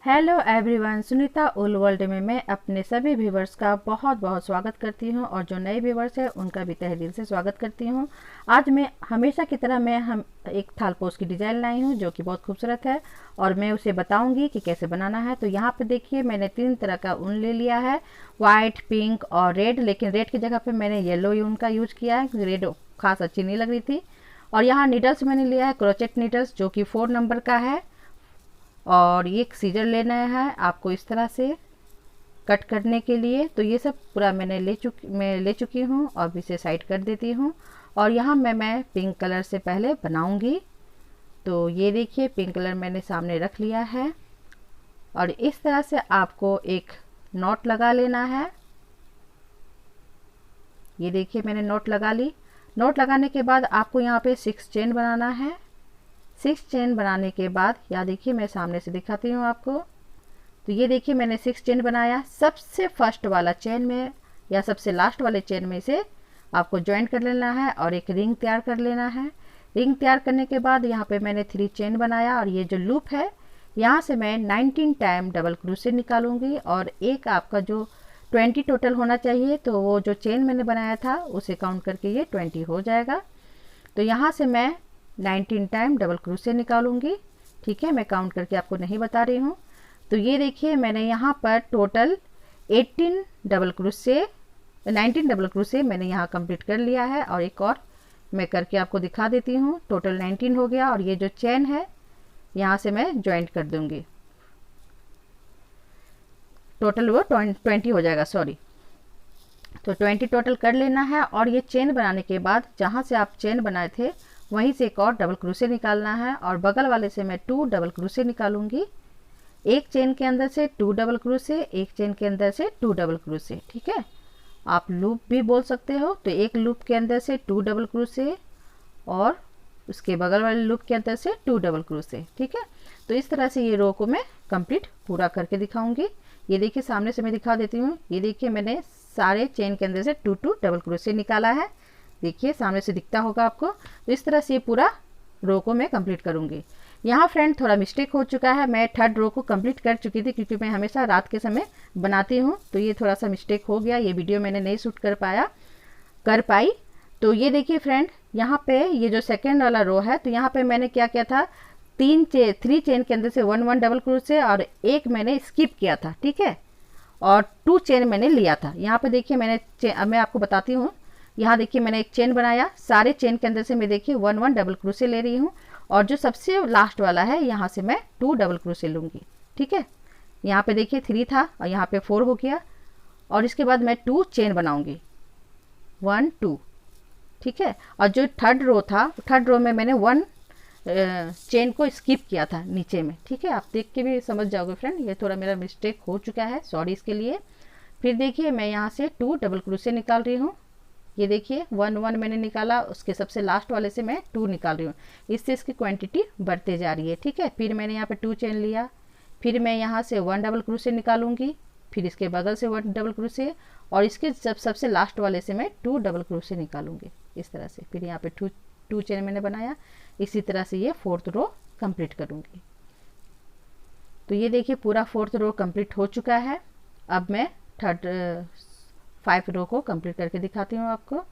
Hello everyone, Sunita उल world में मैं अपने सभी व्यूवर्स का बहुत बहुत स्वागत करती हूं और जो नए व्यूवर्स हैं उनका भी तहे दिल से स्वागत करती हूं। आज मैं हमेशा की तरह हम एक थालपोश की डिज़ाइन लाई हूं जो कि बहुत खूबसूरत है और मैं उसे बताऊंगी कि कैसे बनाना है। तो यहाँ पे देखिए मैंने 3 तरह का ऊन ले लिया है, वाइट, पिंक और रेड, लेकिन रेड की जगह पर मैंने येलो ऊन का यूज किया है क्योंकि रेड खास अच्छी नहीं लग रही थी। और यहाँ नीडल्स मैंने लिया है क्रोचेट नीडल्स जो कि 4 नंबर का है और ये एक सीजर लेना है आपको इस तरह से कट करने के लिए। तो ये सब पूरा मैं ले चुकी हूँ और इसे साइड कर देती हूँ। और यहाँ मैं पिंक कलर से पहले बनाऊंगी। तो ये देखिए पिंक कलर मैंने सामने रख लिया है और इस तरह से आपको एक नॉट लगा लेना है। ये देखिए मैंने नॉट लगा ली। नॉट लगाने के बाद आपको यहाँ पे 6 चेन बनाना है। 6 चेन बनाने के बाद यहाँ देखिए मैं सामने से दिखाती हूँ आपको। तो ये देखिए मैंने 6 चेन बनाया। सबसे फर्स्ट वाला चेन में या सबसे लास्ट वाले चेन में से आपको ज्वाइन कर लेना है और एक रिंग तैयार कर लेना है। रिंग तैयार करने के बाद यहाँ पे मैंने 3 चेन बनाया और ये जो लूप है यहाँ से मैं 19 टाइम डबल क्रोशेट निकालूंगी और एक आपका जो 20 टोटल होना चाहिए। तो वो जो चेन मैंने बनाया था उसे काउंट करके ये 20 हो जाएगा। तो यहाँ से मैं 19 टाइम डबल क्रोशेट निकालूंगी। ठीक है, मैं काउंट करके आपको नहीं बता रही हूँ। तो ये देखिए मैंने यहाँ पर टोटल 19 डबल क्रोशेट मैंने यहाँ कंप्लीट कर लिया है। और एक और मैं करके आपको दिखा देती हूँ। टोटल 19 हो गया और ये जो चेन है यहाँ से मैं ज्वाइंट कर दूंगी। टोटल वो 20 हो जाएगा, सॉरी। तो 20 टोटल कर लेना है। और ये चेन बनाने के बाद जहाँ से आप चेन बनाए थे वहीं से एक और डबल क्रोशेट निकालना है और बगल वाले से मैं 2 डबल क्रोशेट निकालूंगी। एक चेन के अंदर से 2 डबल क्रोशेट, एक चेन के अंदर से 2 डबल क्रोशेट। ठीक है, आप लूप भी बोल सकते हो। तो एक लूप के अंदर से 2 डबल क्रोशेट और उसके बगल वाले लूप के अंदर से 2 डबल क्रोशेट। ठीक है, तो इस तरह से ये रो को मैं कंप्लीट पूरा करके दिखाऊंगी। ये देखिए सामने से मैं दिखा देती हूँ। ये देखिए मैंने सारे चेन के अंदर से 2 डबल क्रोशेट निकाला है। देखिए सामने से दिखता होगा आपको। तो इस तरह से ये पूरा रो को मैं कंप्लीट करूंगी। यहाँ फ्रेंड थोड़ा मिस्टेक हो चुका है, मैं 3rd रो को कंप्लीट कर चुकी थी क्योंकि मैं हमेशा रात के समय बनाती हूँ। तो ये थोड़ा सा मिस्टेक हो गया, ये वीडियो मैंने नहीं शूट कर पाई। तो ये देखिए फ्रेंड यहाँ पे ये जो 2nd वाला रो है तो यहाँ पे मैंने क्या किया था, 3 चेन के अंदर से 1 डबल क्रोशेट और एक मैंने स्किप किया था। ठीक है, और 2 चेन मैंने लिया था। यहाँ पे देखिए अब मैं आपको बताती हूँ। यहाँ देखिए मैंने एक चेन बनाया, सारे चेन के अंदर से मैं देखिए 1 डबल क्रोशेट ले रही हूँ और जो सबसे लास्ट वाला है यहाँ से मैं 2 डबल क्रोशेट लूँगी। ठीक है, यहाँ पे देखिए 3 था और यहाँ पे 4 हो गया और इसके बाद मैं 2 चेन बनाऊँगी, 1 2। ठीक है, और जो 3rd रो था, 3rd रो में मैंने 1 चेन को स्किप किया था नीचे में। ठीक है, आप देख के भी समझ जाओगे फ्रेंड, ये थोड़ा मेरा मिस्टेक हो चुका है, सॉरी इसके लिए। फिर देखिए मैं यहाँ से 2 डबल क्रोशेट निकाल रही हूँ। ये देखिए 1 मैंने निकाला, उसके सबसे लास्ट वाले से मैं 2 निकाल रही हूँ। इससे इसकी क्वांटिटी बढ़ते जा रही है। ठीक है, फिर मैंने यहाँ पे 2 चेन लिया, फिर मैं यहाँ से 1 डबल क्रोशेट निकालूंगी, फिर इसके बगल से 1 डबल क्रोशेट और इसके सबसे लास्ट वाले से मैं 2 डबल क्रोशेट निकालूंगी इस तरह से। फिर यहाँ पे 2 चेन मैंने बनाया। इसी तरह से ये 4th रो कंप्लीट करूँगी। तो ये देखिए पूरा 4th रो कंप्लीट हो चुका है। अब मैं 5 रो को कंप्लीट करके दिखाती हूँ आपको।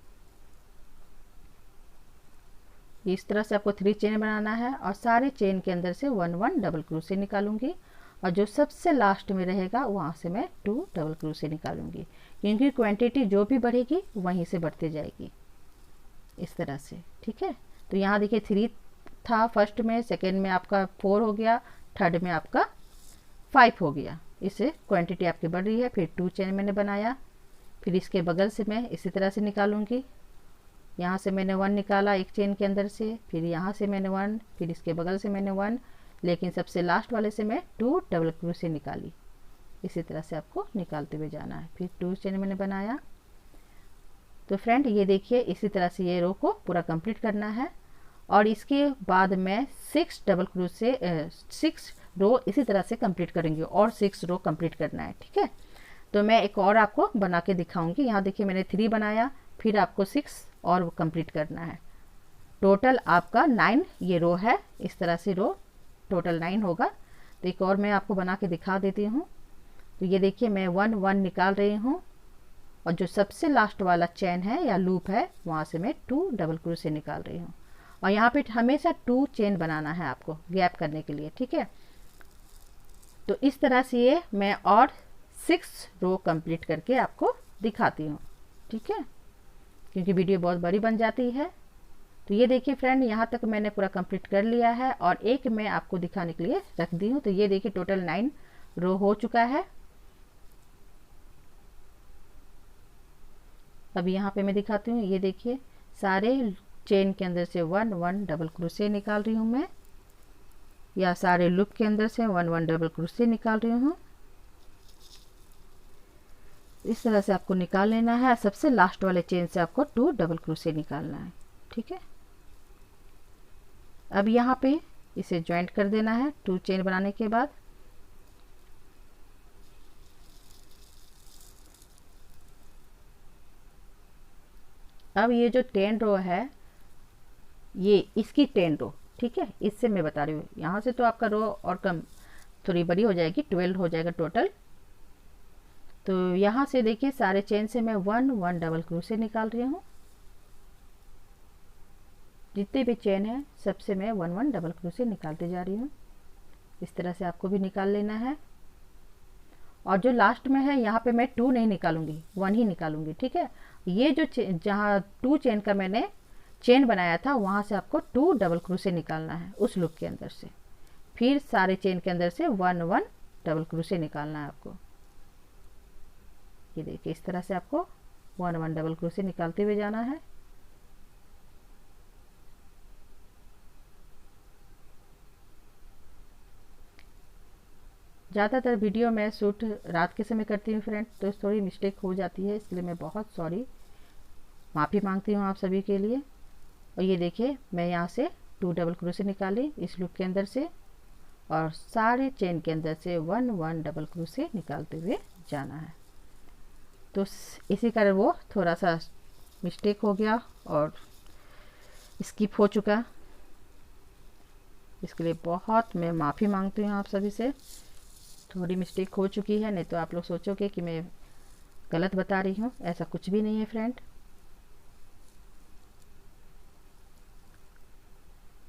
इस तरह से आपको 3 चेन बनाना है और सारे चेन के अंदर से 1 डबल क्रोशेट निकालूंगी और जो सबसे लास्ट में रहेगा वहाँ से मैं 2 डबल क्रोशेट निकालूंगी क्योंकि क्वांटिटी जो भी बढ़ेगी वहीं से बढ़ते जाएगी इस तरह से। ठीक है, तो यहाँ देखिए 3 था फर्स्ट में, 2nd में आपका 4 हो गया, 3rd में आपका 5 हो गया। इससे क्वांटिटी आपकी बढ़ रही है। फिर 2 चेन मैंने बनाया, फिर इसके बगल से मैं इसी तरह से निकालूंगी। यहाँ से मैंने 1 निकाला एक चेन के अंदर से, फिर यहाँ से मैंने 1, फिर इसके बगल से मैंने 1, लेकिन सबसे लास्ट वाले से मैं 2 डबल क्रोशेट निकाली। इसी तरह से आपको निकालते हुए जाना है। फिर 2 चेन मैंने बनाया। तो फ्रेंड ये देखिए इसी तरह से ये रो को पूरा कंप्लीट करना है और इसके बाद मैं 6 रो इसी तरह से कंप्लीट करेंगे और 6 रो कंप्लीट करना है। ठीक है, तो मैं एक और आपको बना के दिखाऊंगी। यहाँ देखिए मैंने 3 बनाया, फिर आपको 6 और कंप्लीट करना है। टोटल आपका 9 ये रो है। इस तरह से रो टोटल 9 होगा। तो एक और मैं आपको बना के दिखा देती हूँ। तो ये देखिए मैं 1 1 निकाल रही हूँ और जो सबसे लास्ट वाला चेन है या लूप है वहाँ से मैं 2 डबल क्रोशे निकाल रही हूँ। और यहाँ पे हमेशा 2 चेन बनाना है आपको गैप करने के लिए, ठीक है। तो इस तरह से ये मैं और 6 रो कंप्लीट करके आपको दिखाती हूँ, ठीक है, क्योंकि वीडियो बहुत बड़ी बन जाती है। तो ये देखिए फ्रेंड, यहाँ तक मैंने पूरा कंप्लीट कर लिया है और एक मैं आपको दिखाने के लिए रख दी हूँ। तो ये देखिए टोटल 9 रो हो चुका है। अब यहाँ पे मैं दिखाती हूँ, ये देखिए सारे चेन के अंदर से 1 1 डबल क्रोशे निकाल रही हूँ मैं, या सारे लूप के अंदर से 1 1 डबल क्रोशे निकाल रही हूँ। इस तरह से आपको निकाल लेना है। सबसे लास्ट वाले चेन से आपको 2 डबल क्रोशे निकालना है, ठीक है। अब यहाँ पे इसे ज्वाइंट कर देना है 2 चेन बनाने के बाद। अब ये जो 10 रो है ये इसकी 10 रो, ठीक है, इससे मैं बता रही हूँ। यहाँ से तो आपका रो और कम थोड़ी बड़ी हो जाएगी, 12 हो जाएगा टोटल। तो यहाँ से देखिए सारे चेन से मैं 1 1 डबल क्रोशे निकाल रही हूँ। जितने भी चेन है सबसे मैं 1 1 डबल क्रोशे निकालते जा रही हूँ। इस तरह से आपको भी निकाल लेना है। और जो लास्ट में है यहाँ पे मैं 2 नहीं निकालूंगी, 1 ही निकालूंगी, ठीक है। ये जो जहाँ 2 चेन का मैंने चेन बनाया था वहाँ से आपको 2 डबल क्रोशे निकालना है उस लूप के अंदर से। फिर सारे चेन के अंदर से 1 1 डबल क्रोशे निकालना है आपको। ये देखिए इस तरह से आपको 1 1 डबल क्रोशे निकालते हुए जाना है। ज़्यादातर वीडियो मैं शूट रात के समय करती हूँ फ्रेंड, तो थोड़ी मिस्टेक हो जाती है, इसलिए मैं बहुत सॉरी, माफ़ी मांगती हूँ आप सभी के लिए। और ये देखिए मैं यहाँ से 2 डबल क्रोशे निकाली इस लूप के अंदर से और सारे चेन के अंदर से 1 1 डबल क्रोशे निकालते हुए जाना है। तो इसी कारण वो थोड़ा सा मिस्टेक हो गया और स्किप हो चुका। इसके लिए बहुत मैं माफ़ी मांगती हूँ आप सभी से। थोड़ी मिस्टेक हो चुकी है, नहीं तो आप लोग सोचोगे कि मैं गलत बता रही हूँ, ऐसा कुछ भी नहीं है फ्रेंड।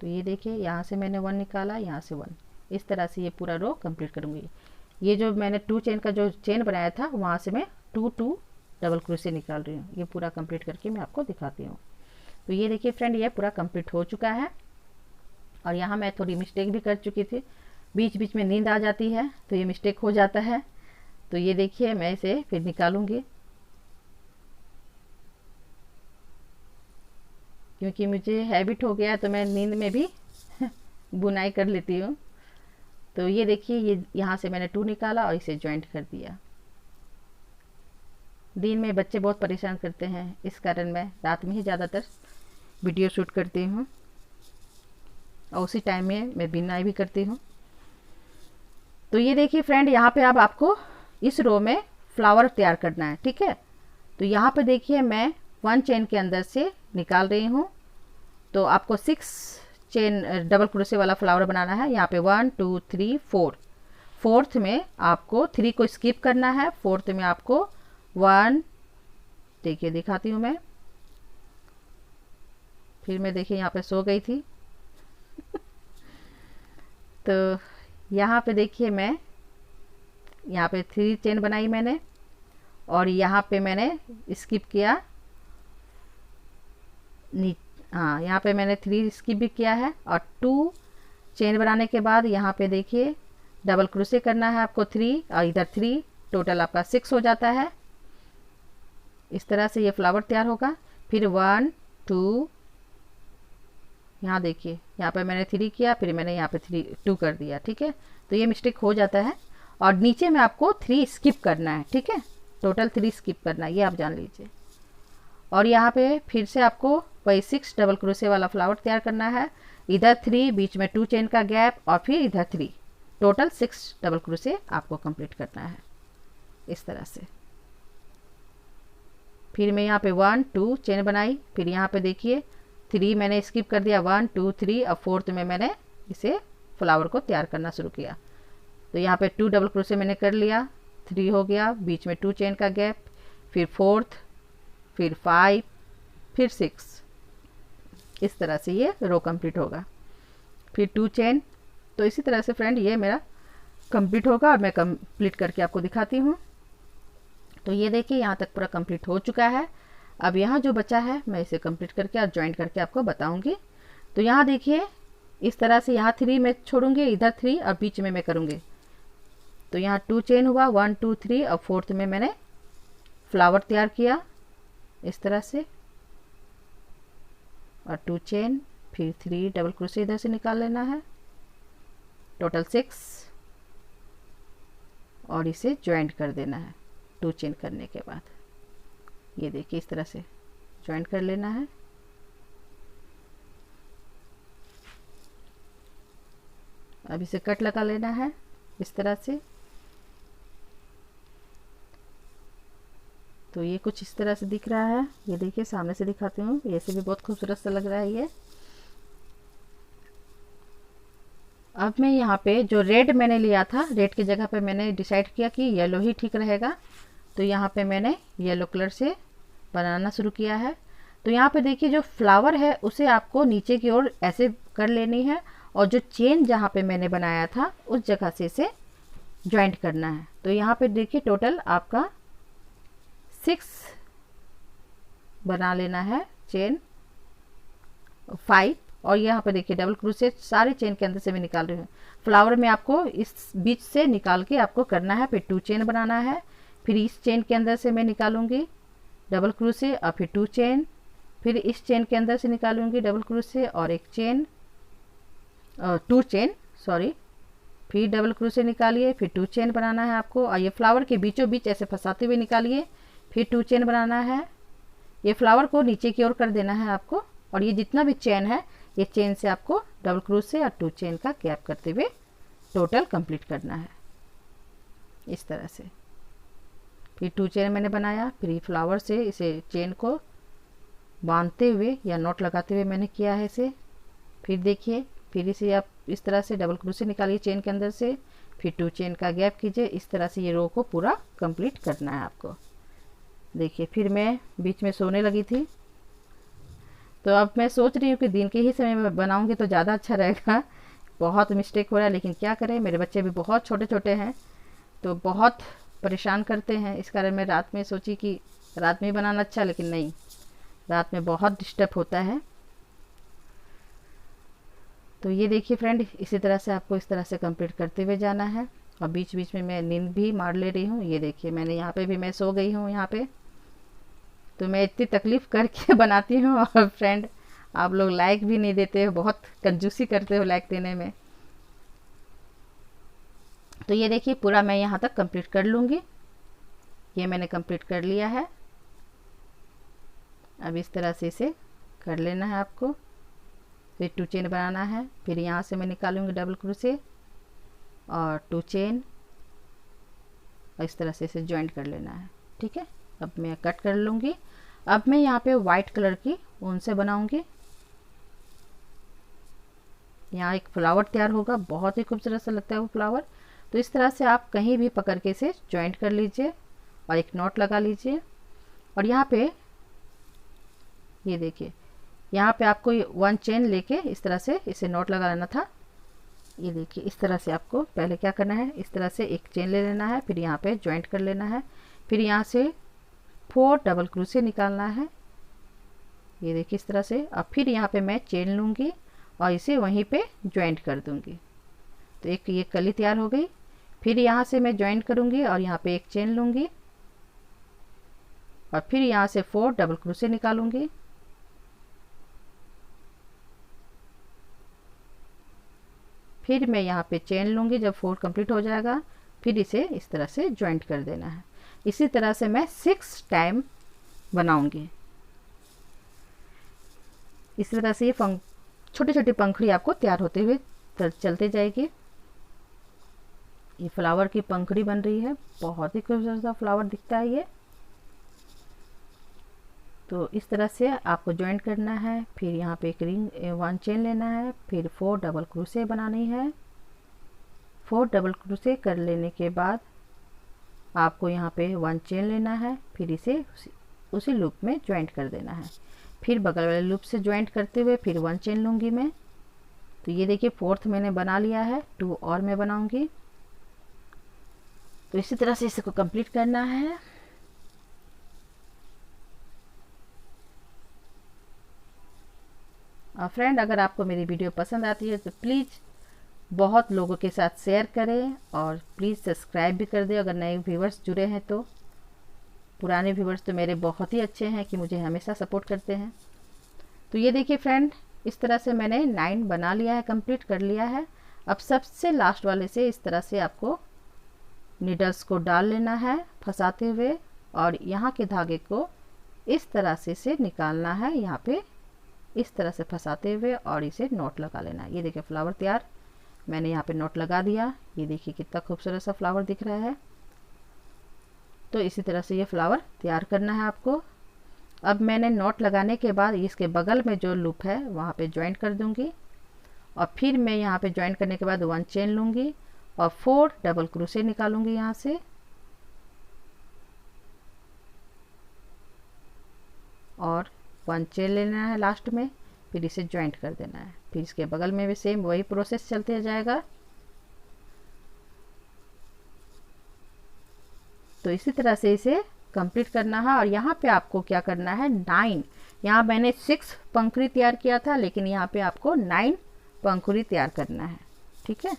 तो ये देखिए यहाँ से मैंने 1 निकाला, यहाँ से 1, इस तरह से ये पूरा रो कंप्लीट करूँगी। ये जो मैंने 2 चेन का जो चेन बनाया था वहाँ से मैं 2 2 डबल क्रोशे निकाल रही हूँ। ये पूरा कंप्लीट करके मैं आपको दिखाती हूँ। तो ये देखिए फ्रेंड, ये पूरा कंप्लीट हो चुका है। और यहाँ मैं थोड़ी मिस्टेक भी कर चुकी थी, बीच बीच में नींद आ जाती है तो ये मिस्टेक हो जाता है। तो ये देखिए मैं इसे फिर निकालूंगी, क्योंकि मुझे हैबिट हो गया तो मैं नींद में भी बुनाई कर लेती हूँ। तो ये देखिए ये यहाँ से मैंने 2 निकाला और इसे ज्वाइंट कर दिया। दिन में बच्चे बहुत परेशान करते हैं, इस कारण मैं रात में ही ज़्यादातर वीडियो शूट करती हूँ और उसी टाइम में मैं बुनाई भी करती हूँ। तो ये देखिए फ्रेंड, यहाँ पे अब आपको इस रो में फ्लावर तैयार करना है, ठीक है। तो यहाँ पे देखिए मैं 1 चेन के अंदर से निकाल रही हूँ। तो आपको 6 चेन डबल क्रोशे वाला फ्लावर बनाना है। यहाँ पे 1 2 3 4, फोर्थ में आपको 3 को स्किप करना है। फोर्थ में आपको 1, देखिए दिखाती हूँ मैं, फिर मैं देखिए यहाँ पे सो गई थी तो यहाँ पे देखिए मैं यहाँ पे 3 चेन बनाई मैंने और यहाँ पे मैंने स्किप किया, हाँ यहाँ पे मैंने 3 स्किप भी किया है। और 2 चेन बनाने के बाद यहाँ पे देखिए डबल क्रोशे करना है आपको 3 और इधर 3, टोटल आपका 6 हो जाता है। इस तरह से ये फ्लावर तैयार होगा। फिर 1 2, यहाँ देखिए यहाँ पे मैंने 3 किया, फिर मैंने यहाँ पे 2 कर दिया, ठीक है। तो ये मिस्टेक हो जाता है। और नीचे में आपको 3 स्किप करना है, ठीक है, टोटल 3 स्किप करना है, ये आप जान लीजिए। और यहाँ पे फिर से आपको वही 6 डबल क्रोशे वाला फ्लावर तैयार करना है। इधर 3, बीच में 2 चेन का गैप और फिर इधर 3, टोटल 6 डबल क्रोशे आपको कंप्लीट करना है इस तरह से। फिर मैं यहाँ पे 1 2 चेन बनाई, फिर यहाँ पे देखिए 3 मैंने स्किप कर दिया, 1 2 3, और फोर्थ में मैंने इसे फ्लावर को तैयार करना शुरू किया। तो यहाँ पे 2 डबल क्रोशे मैंने कर लिया, 3 हो गया, बीच में 2 चेन का गैप, फिर 4th, फिर 5, फिर 6। इस तरह से ये रो कंप्लीट होगा, फिर 2 चेन। तो इसी तरह से फ्रेंड ये मेरा कंप्लीट होगा और मैं कंप्लीट करके आपको दिखाती हूँ। तो ये देखिए यहाँ तक पूरा कंप्लीट हो चुका है। अब यहाँ जो बचा है मैं इसे कंप्लीट करके और ज्वाइन करके आपको बताऊंगी। तो यहाँ देखिए इस तरह से यहाँ 3 मैं छोड़ूंगी, इधर 3 और बीच में मैं करूँगी। तो यहाँ 2 चेन हुआ, 1 2 3 और 4th में मैंने फ्लावर तैयार किया इस तरह से, और 2 चेन, फिर 3 डबल क्रोशे इधर से निकाल लेना है, टोटल 6, और इसे ज्वाइंट कर देना है 2 चेन करने के बाद। ये देखिए इस तरह से ज्वाइंट कर लेना है। अब इसे कट लगा लेना है इस तरह से। तो ये कुछ इस तरह से दिख रहा है, ये देखिए सामने से दिखाती हूँ, ये से भी बहुत खूबसूरत सा लग रहा है ये। अब मैं यहाँ पे जो रेड मैंने लिया था, रेड की जगह पे मैंने डिसाइड किया कि येलो ही ठीक रहेगा। तो यहाँ पे मैंने येलो कलर से बनाना शुरू किया है। तो यहाँ पे देखिए जो फ्लावर है उसे आपको नीचे की ओर ऐसे कर लेनी है, और जो चेन जहाँ पे मैंने बनाया था उस जगह से इसे ज्वाइंट करना है। तो यहाँ पे देखिए टोटल आपका 6 बना लेना है चेन, 5, और यहाँ पे देखिए डबल क्रोशेट सारे चेन के अंदर से मैं निकाल रही हूँ। फ्लावर में आपको इस बीच से निकाल के आपको करना है, फिर 2 चेन बनाना है, फिर इस चेन के अंदर से मैं निकालूंगी डबल क्रोशे और फिर 2 चेन, फिर इस चेन के अंदर से निकालूंगी डबल क्रोशे और एक चेन, 2 चेन सॉरी, फिर डबल क्रोशे निकालिए, फिर 2 चेन बनाना है आपको, और ये फ्लावर के बीचों बीच ऐसे फंसाते हुए निकालिए, फिर 2 चेन बनाना है। ये फ्लावर को नीचे की ओर कर देना है आपको, और ये जितना भी चेन है ये चेन से आपको डबल क्रोशे और 2 चेन का गैप करते हुए टोटल कंप्लीट करना है इस तरह से। फिर 2 चेन मैंने बनाया, फिर फ्लावर से इसे चेन को बांधते हुए या नॉट लगाते हुए मैंने किया है इसे। फिर देखिए फिर इसे आप इस तरह से डबल क्रोशे निकालिए चेन के अंदर से, फिर 2 चेन का गैप कीजिए। इस तरह से ये रो को पूरा कंप्लीट करना है आपको। देखिए फिर मैं बीच में सोने लगी थी, तो अब मैं सोच रही हूँ कि दिन के ही समय में बनाऊंगी तो ज़्यादा अच्छा रहेगा। बहुत मिस्टेक हो रहा है, लेकिन क्या करें, मेरे बच्चे भी बहुत छोटे छोटे हैं तो बहुत परेशान करते हैं। इस कारण मैं रात में सोची कि रात में बनाना अच्छा, लेकिन नहीं, रात में बहुत डिस्टर्ब होता है। तो ये देखिए फ्रेंड, इसी तरह से आपको इस तरह से कंप्लीट करते हुए जाना है, और बीच बीच में मैं नींद भी मार ले रही हूँ। ये देखिए मैंने यहाँ पे भी मैं सो गई हूँ यहाँ पे। तो मैं इतनी तकलीफ़ करके बनाती हूँ, और फ्रेंड आप लोग लाइक भी नहीं देते हो, बहुत कंजूसी करते हो लाइक देने में। तो ये देखिए पूरा मैं यहाँ तक कंप्लीट कर लूँगी। ये मैंने कंप्लीट कर लिया है। अब इस तरह से इसे कर लेना है आपको, फिर 2 चेन बनाना है, फिर यहाँ से मैं निकालूंगी डबल क्रोशे और 2 चेन, और इस तरह से इसे ज्वाइंट कर लेना है। ठीक है, अब मैं कट कर लूँगी। अब मैं यहाँ पे वाइट कलर की ऊन से बनाऊंगी। यहाँ एक फ्लावर तैयार होगा, बहुत ही खूबसूरत सा लगता है वो फ्लावर। तो इस तरह से आप कहीं भी पकड़ के इसे ज्वाइंट कर लीजिए और एक नॉट लगा लीजिए। और यहाँ पे ये देखिए, यहाँ पे आपको 1 चेन लेके इस तरह से इसे नॉट लगा लेना था। ये देखिए इस तरह से आपको पहले क्या करना है, इस तरह से एक चेन ले लेना है, फिर यहाँ पे ज्वाइंट कर लेना है, फिर यहाँ से 4 डबल क्रोशे निकालना है। ये देखिए इस तरह से। अब फिर यहाँ पे मैं चेन लूँगी और इसे वहीं पे ज्वाइंट कर दूँगी। तो एक ये कली तैयार हो गई। फिर यहाँ से मैं ज्वाइंट करूँगी और यहाँ पे एक चेन लूँगी, और फिर यहाँ से 4 डबल क्रोशे निकालूँगी। फिर मैं यहाँ पे चेन लूँगी, जब 4 कंप्लीट हो जाएगा फिर इसे इस तरह से ज्वाइंट कर देना है। इसी तरह से मैं 6 टाइम बनाऊँगी। इसी तरह से ये छोटी छोटी पंखुड़ी आपको तैयार होते हुए चलते जाएगी। ये फ्लावर की पंखुड़ी बन रही है, बहुत ही खूबसूरत सा फ्लावर दिखता है ये। तो इस तरह से आपको ज्वाइंट करना है। फिर यहाँ पे एक रिंग 1 चेन लेना है, फिर 4 डबल क्रोशे बनानी है, 4 डबल क्रोशे कर लेने के बाद आपको यहाँ पे 1 चेन लेना है, फिर इसे उसी लूप में ज्वाइंट कर देना है। फिर बगल वाले लूप से ज्वाइंट करते हुए फिर 1 चेन लूँगी मैं। तो ये देखिए 4th मैंने बना लिया है, 2 और मैं बनाऊँगी। तो इसी तरह से इसको कंप्लीट करना है। और फ्रेंड, अगर आपको मेरी वीडियो पसंद आती है तो प्लीज़ बहुत लोगों के साथ शेयर करें और प्लीज़ सब्सक्राइब भी कर दें अगर नए व्यूवर्स जुड़े हैं तो। पुराने व्यूवर्स तो मेरे बहुत ही अच्छे हैं कि मुझे हमेशा सपोर्ट करते हैं। तो ये देखिए फ्रेंड, इस तरह से मैंने 9 बना लिया है, कंप्लीट कर लिया है। अब सबसे लास्ट वाले से इस तरह से आपको नीडल्स को डाल लेना है फंसाते हुए, और यहाँ के धागे को इस तरह से निकालना है, यहाँ पे इस तरह से फंसाते हुए, और इसे नॉट लगा लेना है। ये देखिए फ्लावर तैयार, मैंने यहाँ पे नॉट लगा दिया। ये देखिए कितना खूबसूरत सा फ्लावर दिख रहा है। तो इसी तरह से ये फ्लावर तैयार करना है आपको। अब मैंने नॉट लगाने के बाद इसके बगल में जो लूप है वहाँ पे ज्वाइंट कर दूंगी, और फिर मैं यहाँ पे ज्वाइंट करने के बाद 1 चेन लूँगी और 4 डबल क्रोशे निकालूंगी यहाँ से, और 1 चेन लेना है लास्ट में, फिर इसे ज्वाइंट कर देना है। फिर इसके बगल में भी सेम वही प्रोसेस चलते जाएगा। तो इसी तरह से इसे कंप्लीट करना है। और यहाँ पे आपको क्या करना है, 9, यहाँ मैंने 6 पंखुड़ी तैयार किया था, लेकिन यहाँ पे आपको 9 पंखुड़ी तैयार करना है। ठीक है,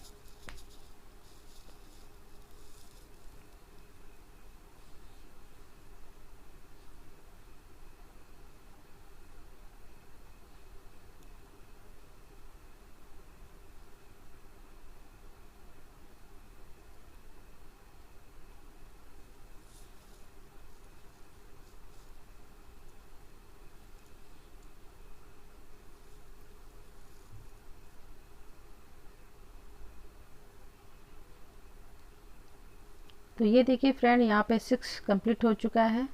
तो ये देखिए फ्रेंड, यहाँ पे 6 कंप्लीट हो चुका है,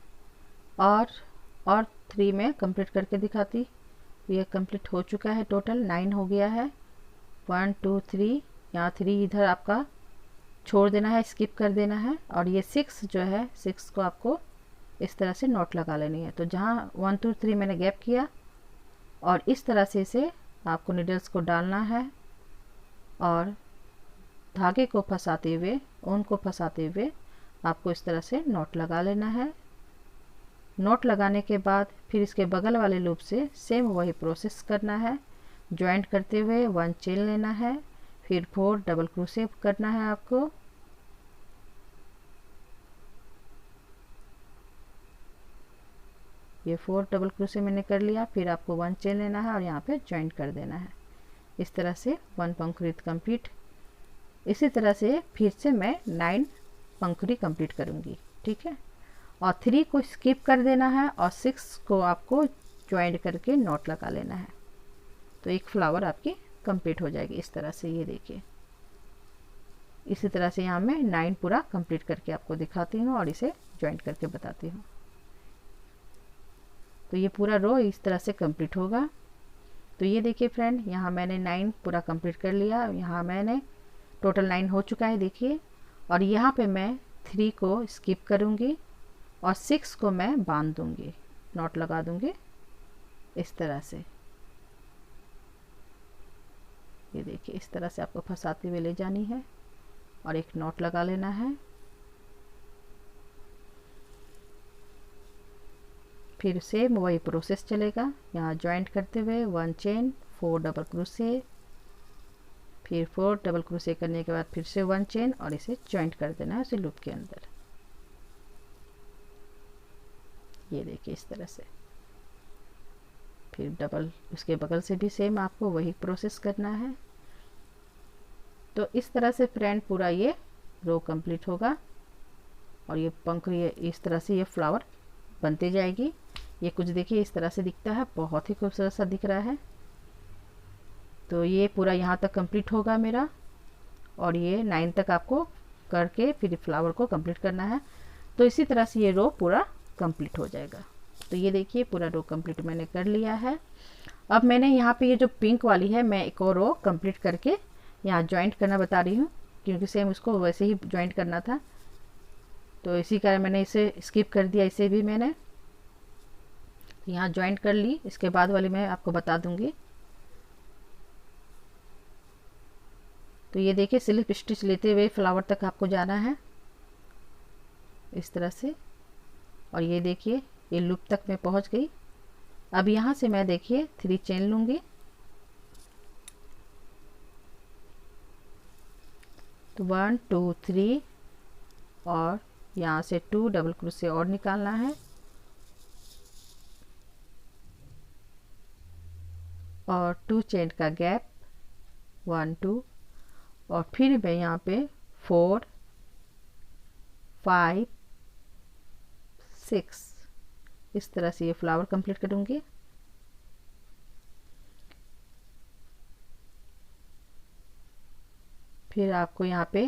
और 3 में कंप्लीट करके दिखाती। ये कंप्लीट हो चुका है, टोटल 9 हो गया है। 1 2 3, यहाँ 3 इधर आपका छोड़ देना है, स्किप कर देना है, और ये 6 जो है 6 को आपको इस तरह से नॉट लगा लेनी है। तो जहाँ 1 2 3 मैंने गैप किया, और इस तरह से इसे आपको नीडल्स को डालना है, और धागे को फंसाते हुए, ऊन को फंसाते हुए आपको इस तरह से नॉट लगा लेना है। नॉट लगाने के बाद फिर इसके बगल वाले लूप से सेम वही प्रोसेस करना है, ज्वाइंट करते हुए 1 चेन लेना है, फिर 4 डबल क्रोशे करना है आपको। ये 4 डबल क्रोशे मैंने कर लिया, फिर आपको 1 चेन लेना है और यहाँ पे ज्वाइंट कर देना है। इस तरह से 1 पंखुड़ी कंप्लीट। इसी तरह से फिर से मैं 9 पंखुड़ी कंप्लीट करूँगी। ठीक है, और 3 को स्किप कर देना है, और 6 को आपको ज्वाइंट करके नॉट लगा लेना है। तो एक फ्लावर आपकी कंप्लीट हो जाएगी इस तरह से। ये देखिए, इसी तरह से यहाँ मैं 9 पूरा कंप्लीट करके आपको दिखाती हूँ और इसे ज्वाइंट करके बताती हूँ। तो ये पूरा रो इस तरह से कंप्लीट होगा। तो ये देखिए फ्रेंड, यहाँ मैंने 9 पूरा कंप्लीट कर लिया। यहाँ मैंने टोटल 9 हो चुका है देखिए, और यहाँ पे मैं 3 को स्किप करूँगी और 6 को मैं बांध दूँगी, नॉट लगा दूँगी इस तरह से। ये देखिए, इस तरह से आपको फंसाते हुए ले जानी है और एक नॉट लगा लेना है। फिर से वही प्रोसेस चलेगा, यहाँ ज्वाइंट करते हुए 1 चेन, 4 डबल क्रोशे, फिर 4 डबल क्रोशे करने के बाद फिर से 1 चेन, और इसे ज्वाइंट कर देना है उसी लूप के अंदर। ये देखिए इस तरह से। फिर डबल उसके बगल से भी सेम आपको वही प्रोसेस करना है। तो इस तरह से फ्रेंड पूरा ये रो कंप्लीट होगा, और ये पंख ये इस तरह से ये फ्लावर बनती जाएगी। ये कुछ देखिए इस तरह से दिखता है, बहुत ही खूबसूरत सा दिख रहा है। तो ये पूरा यहाँ तक कंप्लीट होगा मेरा, और ये 9 तक आपको करके फिर फ्लावर को कंप्लीट करना है। तो इसी तरह से ये रो पूरा कंप्लीट हो जाएगा। तो ये देखिए पूरा रो कंप्लीट मैंने कर लिया है। अब मैंने यहाँ पे ये जो पिंक वाली है, मैं एक और रो कंप्लीट करके यहाँ ज्वाइंट करना बता रही हूँ क्योंकि सेम उसको वैसे ही ज्वाइंट करना था, तो इसी कारण मैंने इसे स्किप कर दिया। इसे भी मैंने यहाँ ज्वाइंट कर ली, इसके बाद वाली मैं आपको बता दूंगी। तो ये देखिए स्लिप स्टिच लेते हुए फ्लावर तक आपको जाना है इस तरह से, और ये देखिए ये लूप तक मैं पहुंच गई। अब यहाँ से मैं देखिए 3 चेन लूँगी, तो 1 2 3 और यहाँ से 2 डबल क्रोशे और निकालना है, और 2 चेन का गैप 1 2, और फिर मैं यहाँ पे 4 5 6 इस तरह से ये फ्लावर कंप्लीट करूँगी। फिर आपको यहाँ पे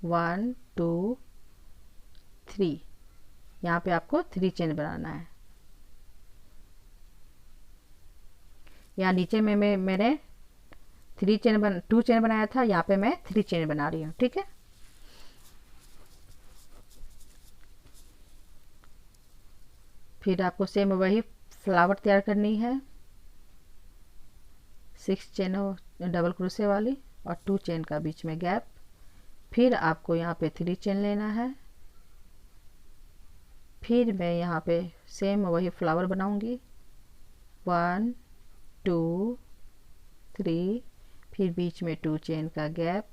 1 2 3 यहाँ पे आपको 3 चेन बनाना है। यहाँ नीचे में मैंने 2 चेन बनाया था, यहाँ पे मैं 3 चेन बना रही हूँ, ठीक है। फिर आपको सेम वही फ्लावर तैयार करनी है, 6 चेन डबल क्रोशे वाली और 2 चेन का बीच में गैप। फिर आपको यहाँ पे 3 चेन लेना है। फिर मैं यहाँ पे सेम वही फ्लावर बनाऊंगी, 1 2 3, फिर बीच में 2 चेन का गैप,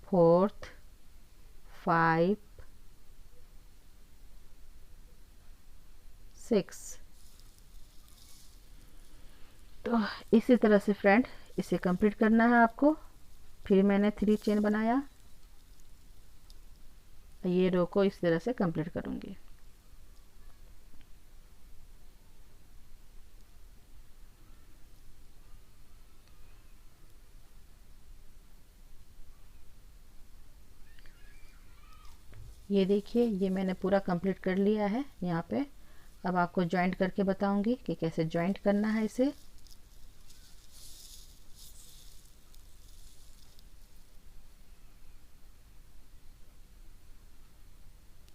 4th 5 6। तो इसी तरह से फ्रेंड इसे कंप्लीट करना है आपको। फिर मैंने 3 चेन बनाया, ये रो को इस तरह से कंप्लीट करूंगी। ये देखिए ये मैंने पूरा कंप्लीट कर लिया है यहाँ पे। अब आपको ज्वाइंट करके बताऊंगी कि कैसे ज्वाइंट करना है इसे।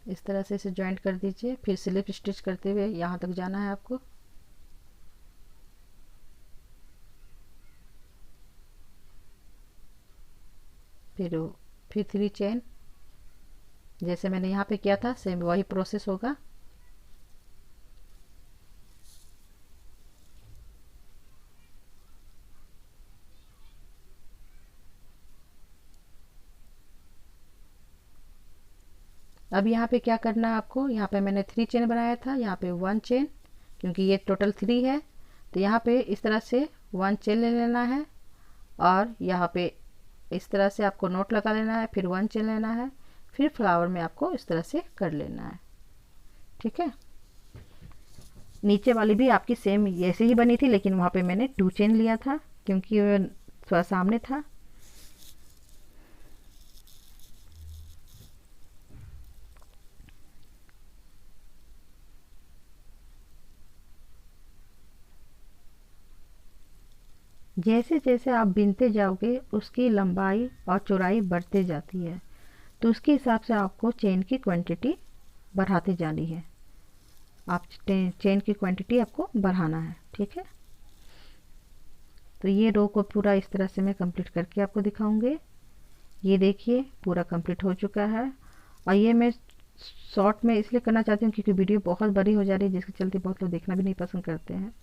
इस तरह से इसे ज्वाइंट कर दीजिए, फिर स्लिप स्टिच करते हुए यहाँ तक जाना है आपको। फिर 3 चेन, जैसे मैंने यहाँ पे किया था सेम वही प्रोसेस होगा। अब यहाँ पे क्या करना है आपको, यहाँ पे मैंने 3 चेन बनाया था, यहाँ पे 1 चेन, क्योंकि ये टोटल 3 है, तो यहाँ पे इस तरह से 1 चेन ले लेना है, और यहाँ पे इस तरह से आपको नोट लगा लेना है, फिर 1 चेन लेना है, फिर फ्लावर में आपको इस तरह से कर लेना है, ठीक है। नीचे वाली भी आपकी सेम ऐसे ही बनी थी, लेकिन वहाँ पे मैंने 2 चेन लिया था क्योंकि थोड़ा सामने था। जैसे जैसे आप बिनते जाओगे उसकी लंबाई और चौड़ाई बढ़ते जाती है, तो उसके हिसाब से आपको चेन की क्वांटिटी बढ़ाती जानी है। आप चेन की क्वांटिटी आपको बढ़ाना है, ठीक है। तो ये रो को पूरा इस तरह से मैं कंप्लीट करके आपको दिखाऊंगी। ये देखिए पूरा कंप्लीट हो चुका है, और ये मैं शॉर्ट में इसलिए करना चाहती हूँ क्योंकि वीडियो बहुत बड़ी हो जा रही है, जिसके चलते बहुत लोग देखना भी नहीं पसंद करते हैं।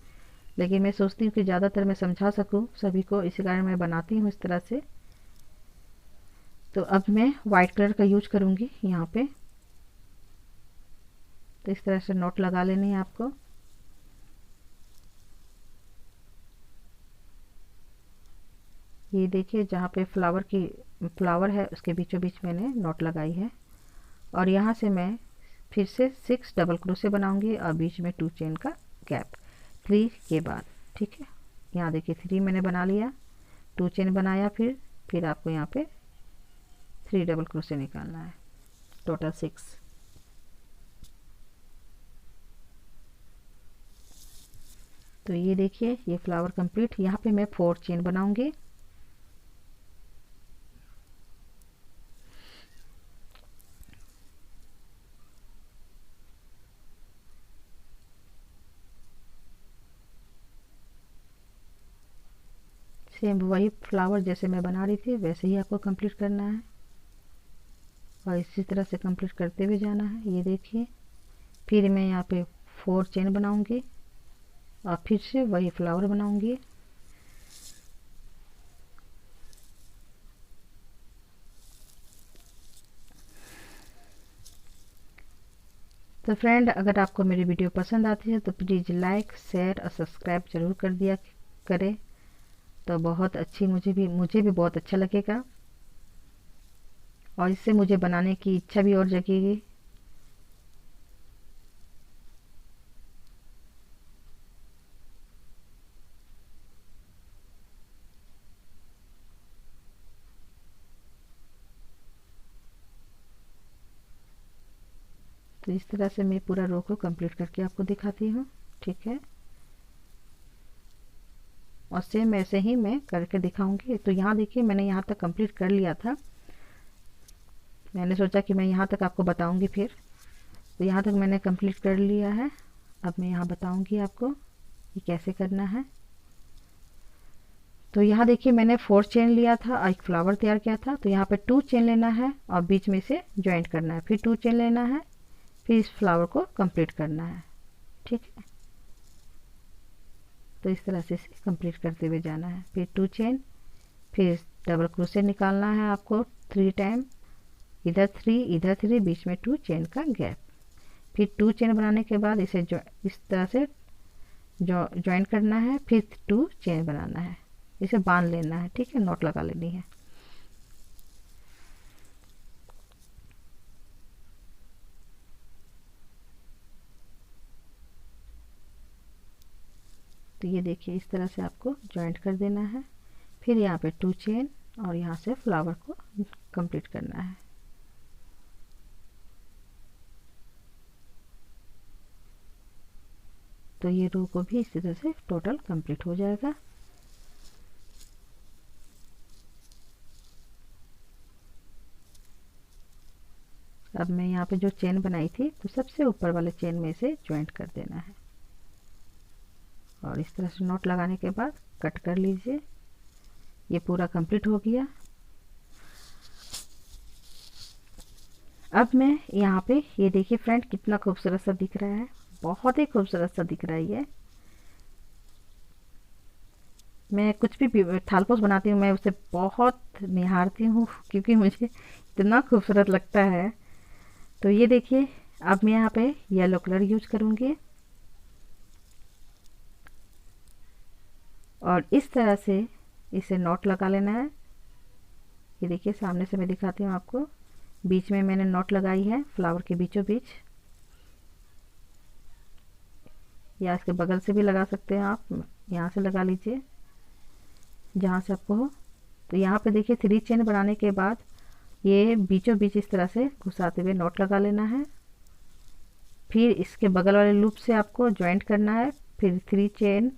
लेकिन मैं सोचती हूँ कि ज़्यादातर मैं समझा सकूँ सभी को, इसी कारण मैं बनाती हूँ इस तरह से। तो अब मैं वाइट कलर का यूज करूँगी यहाँ पे। तो इस तरह से नोट लगा लेनी है आपको। ये देखिए जहाँ पे फ्लावर है उसके बीचों बीच मैंने नोट लगाई है, और यहाँ से मैं फिर से 6 डबल क्रोशे बनाऊंगी और बीच में 2 चेन का गैप 3 के बाद, ठीक है। यहाँ देखिए 3 मैंने बना लिया, 2 चेन बनाया, फिर आपको यहाँ पे 3 डबल क्रोशे निकालना है, टोटल 6। तो ये देखिए ये फ्लावर कंप्लीट। यहाँ पे मैं 4 चेन बनाऊंगी, सेम वही फ्लावर जैसे मैं बना रही थी वैसे ही आपको कंप्लीट करना है और इसी तरह से कंप्लीट करते हुए जाना है। ये देखिए, फिर मैं यहाँ पे 4 चेन बनाऊंगी और फिर से वही फ्लावर बनाऊंगी। तो फ्रेंड, अगर आपको मेरी वीडियो पसंद आती है तो प्लीज़ लाइक, शेयर और सब्सक्राइब ज़रूर कर दिया करें, तो बहुत अच्छी मुझे भी बहुत अच्छा लगेगा और इससे मुझे बनाने की इच्छा भी और जगेगी। तो इस तरह से मैं पूरा रो को कंप्लीट करके आपको दिखाती हूँ, ठीक है। और सेम ऐसे ही मैं करके दिखाऊंगी। तो यहाँ देखिए, मैंने यहाँ तक कंप्लीट कर लिया था। मैंने सोचा कि मैं यहाँ तक आपको बताऊंगी फिर। तो यहाँ तक मैंने कंप्लीट कर लिया है। अब मैं यहाँ बताऊंगी आपको कि कैसे करना है। तो यहाँ देखिए, मैंने 4 चेन लिया था और एक फ्लावर तैयार किया था। तो यहाँ पे 2 चेन लेना है और बीच में से ज्वाइंट करना है, फिर 2 चेन लेना है, फिर इस फ्लावर को कंप्लीट करना है, ठीक है। तो इस तरह से इसे कंप्लीट करते हुए जाना है। फिर 2 चेन, फिर डबल क्रोशेट निकालना है आपको 3 टाइम, इधर 3 इधर 3, बीच में 2 चेन का गैप। फिर 2 चेन बनाने के बाद इसे इस तरह से ज्वाइन करना है, फिर 2 चेन बनाना है, इसे बांध लेना है, ठीक है, नॉट लगा लेनी है। तो ये देखिए, इस तरह से आपको ज्वाइंट कर देना है। फिर यहाँ पे 2 चेन और यहाँ से फ्लावर को कंप्लीट करना है। तो ये रो को भी इसी तरह से टोटल कंप्लीट हो जाएगा। अब मैं यहाँ पे जो चेन बनाई थी तो सबसे ऊपर वाले चेन में से ज्वाइंट कर देना है और इस तरह से नॉट लगाने के बाद कट कर लीजिए। ये पूरा कंप्लीट हो गया। अब मैं यहाँ पे ये देखिए फ्रेंड, कितना खूबसूरत सा दिख रहा है, बहुत ही खूबसूरत सा दिख रहा है ये। मैं कुछ भी थालपोस बनाती हूँ मैं उसे बहुत निहारती हूँ क्योंकि मुझे इतना खूबसूरत लगता है। तो ये देखिए, अब मैं यहाँ पे येलो कलर यूज करूँगी और इस तरह से इसे नॉट लगा लेना है। ये देखिए, सामने से मैं दिखाती हूँ आपको, बीच में मैंने नॉट लगाई है, फ्लावर के बीचों बीच, या इसके बगल से भी लगा सकते हैं आप, यहाँ से लगा लीजिए जहाँ से आपको हो। तो यहाँ पे देखिए 3 चेन बनाने के बाद ये बीचों बीच इस तरह से घुसाते हुए नॉट लगा लेना है। फिर इसके बगल वाले लूप से आपको ज्वाइंट करना है, फिर 3 चेन,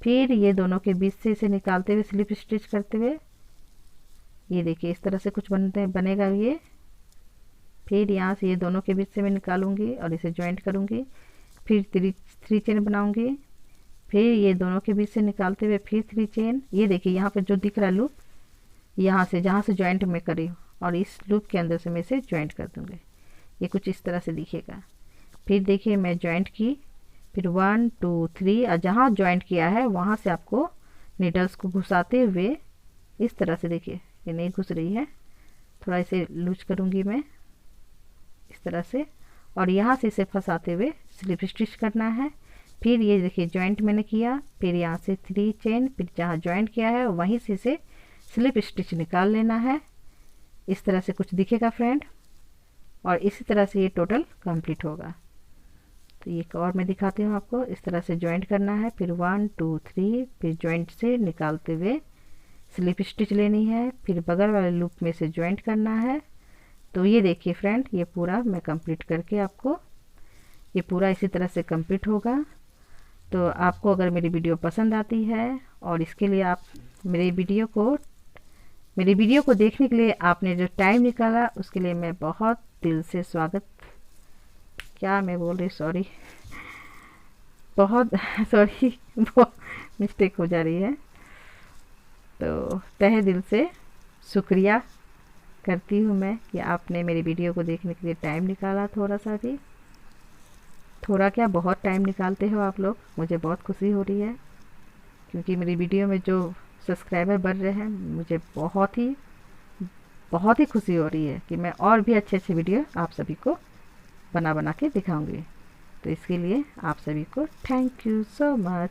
फिर ये दोनों के बीच से इसे निकालते हुए स्लिप स्टिच करते हुए, ये देखिए इस तरह से कुछ बनेगा ये। फिर यहाँ से ये दोनों के बीच से मैं निकालूंगी और इसे ज्वाइंट करूंगी, फिर 3 चेन बनाऊंगी, फिर ये दोनों के बीच से निकालते हुए फिर 3 चेन। ये देखिए यहाँ पे जो दिख रहा है लूप, यहाँ से जहाँ से ज्वाइंट मैं करी हूँ और इस लूप के अंदर से मैं इसे ज्वाइंट कर दूंगी। ये कुछ इस तरह से दिखेगा। फिर देखिए मैं ज्वाइंट की, फिर 1 2 3 और जहाँ ज्वाइंट किया है वहाँ से आपको नीडल्स को घुसाते हुए इस तरह से, देखिए ये नहीं घुस रही है, थोड़ा इसे लूज करूँगी मैं इस तरह से, और यहाँ से इसे फंसाते हुए स्लिप स्टिच करना है। फिर ये देखिए ज्वाइंट मैंने किया, फिर यहाँ से 3 चेन, फिर जहाँ ज्वाइंट किया है वहीं से इसे स्लिप स्टिच निकाल लेना है। इस तरह से कुछ दिखेगा फ्रेंड, और इसी तरह से ये टोटल कंप्लीट होगा। तो ये और मैं दिखाती हूँ आपको, इस तरह से ज्वाइंट करना है, फिर 1 2 3, फिर ज्वाइंट से निकालते हुए स्लिप स्टिच लेनी है, फिर बगल वाले लूप में से ज्वाइंट करना है। तो ये देखिए फ्रेंड, ये पूरा मैं कंप्लीट करके आपको, ये पूरा इसी तरह से कंप्लीट होगा। तो आपको अगर मेरी वीडियो पसंद आती है और इसके लिए आप मेरी वीडियो को देखने के लिए आपने जो टाइम निकाला उसके लिए मैं बहुत दिल से स्वागत, क्या मैं बोल रही, सॉरी, बहुत सॉरी, बहुत मिस्टेक हो जा रही है। तो तहे दिल से शुक्रिया करती हूँ मैं कि आपने मेरी वीडियो को देखने के लिए टाइम निकाला, थोड़ा सा भी, थोड़ा क्या बहुत टाइम निकालते हो आप लोग। मुझे बहुत खुशी हो रही है क्योंकि मेरी वीडियो में जो सब्सक्राइबर बढ़ रहे हैं, मुझे बहुत ही खुशी हो रही है कि मैं और भी अच्छे अच्छे वीडियो आप सभी को बना के दिखाऊंगी। तो इसके लिए आप सभी को थैंक यू सो मच।